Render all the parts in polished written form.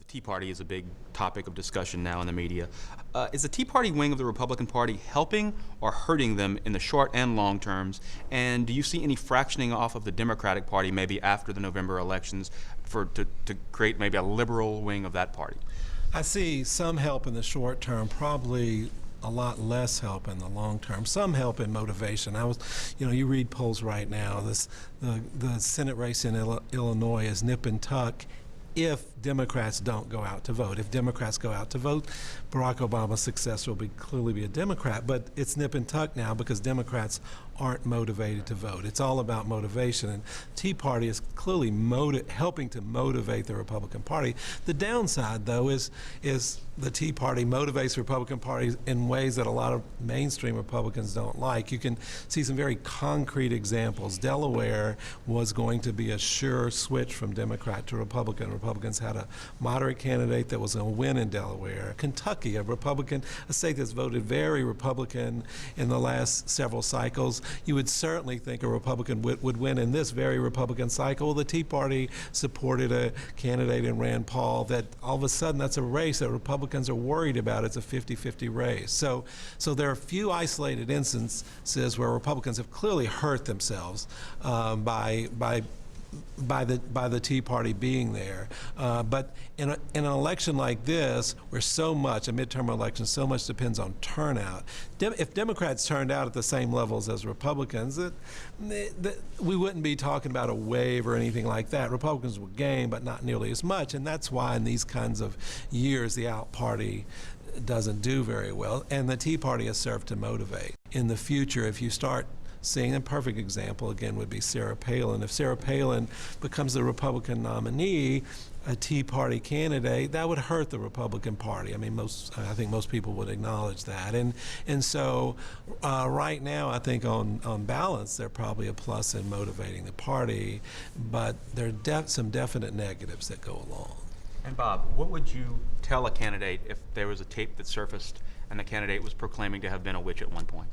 Tea Party is a big topic of discussion now in the media. Is the Tea Party wing of the Republican Party helping or hurting them in the short and long terms? And do you see any fractioning off of the Democratic Party maybe after the November elections to create maybe a liberal wing of that party? I see some help in the short term, probably a lot less help in the long term. Some help in motivation. You read polls right now. The Senate race in Illinois is nip and tuck if Democrats don't go out to vote. If Democrats go out to vote, Barack Obama's successor will clearly be a Democrat, but it's nip and tuck now because Democrats aren't motivated to vote. It's all about motivation, and Tea Party is clearly helping to motivate the Republican Party. The downside, though, is the Tea Party motivates the Republican Party in ways that a lot of mainstream Republicans don't like. You can see some very concrete examples. Delaware was going to be a sure switch from Democrat to Republican. Republicans had a moderate candidate that was going to win in Delaware. Kentucky, a state that's voted very Republican in the last several cycles, you would certainly think a Republican would win in this very Republican cycle. The Tea Party supported a candidate in Rand Paul that all of a sudden that's a race that Republicans are worried about. It's a 50-50 race. So there are a few isolated instances where Republicans have clearly hurt themselves by the Tea Party being there. But in an election like this, where a midterm election, so much depends on turnout. If Democrats turned out at the same levels as Republicans, we wouldn't be talking about a wave or anything like that. Republicans would gain, but not nearly as much, and that's why in these kinds of years, the out party doesn't do very well, and the Tea Party has served to motivate. In the future, if you start seeing, a perfect example again would be Sarah Palin. If Sarah Palin becomes the Republican nominee, a Tea Party candidate, that would hurt the Republican Party. I think most people would acknowledge that. And so right now, I think on balance, they're probably a plus in motivating the party, but there are some definite negatives that go along. And Bob, what would you tell a candidate if there was a tape that surfaced and the candidate was proclaiming to have been a witch at one point?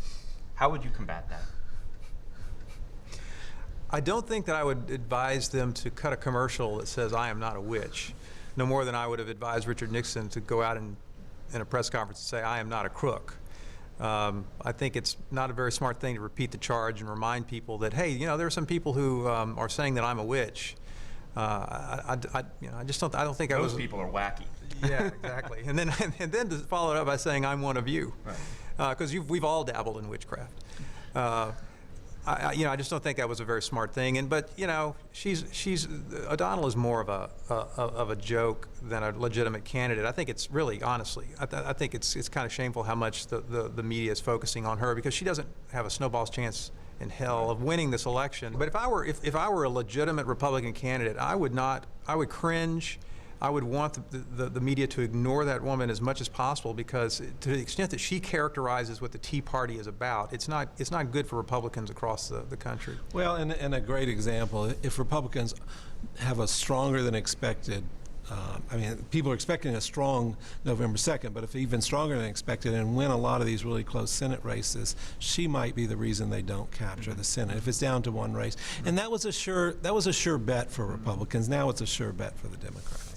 How would you combat that? I don't think that I would advise them to cut a commercial that says, "I am not a witch," no more than I would have advised Richard Nixon to go out in a press conference and say, "I am not a crook." I think it's not a very smart thing to repeat the charge and remind people that, hey, there are some people who are saying that I'm a witch. I don't think those people are wacky. Yeah, exactly. and then to follow it up by saying I'm one of you, because we've all dabbled in witchcraft. I just don't think that was a very smart thing. But O'Donnell is more of a joke than a legitimate candidate. I think it's really, honestly, I think it's kind of shameful how much the media is focusing on her, because she doesn't have a snowball's chance in hell of winning this election. But if I were a legitimate Republican candidate, I would cringe. I would want the media to ignore that woman as much as possible, because to the extent that she characterizes what the Tea Party is about, it's not good for Republicans across the country. Well, and a great example, if Republicans have a stronger than expected, people are expecting a strong November 2nd, but if even stronger than expected and win a lot of these really close Senate races, she might be the reason they don't capture the Senate if it's down to one race. And that was a sure bet for Republicans. Now it's a sure bet for the Democrats.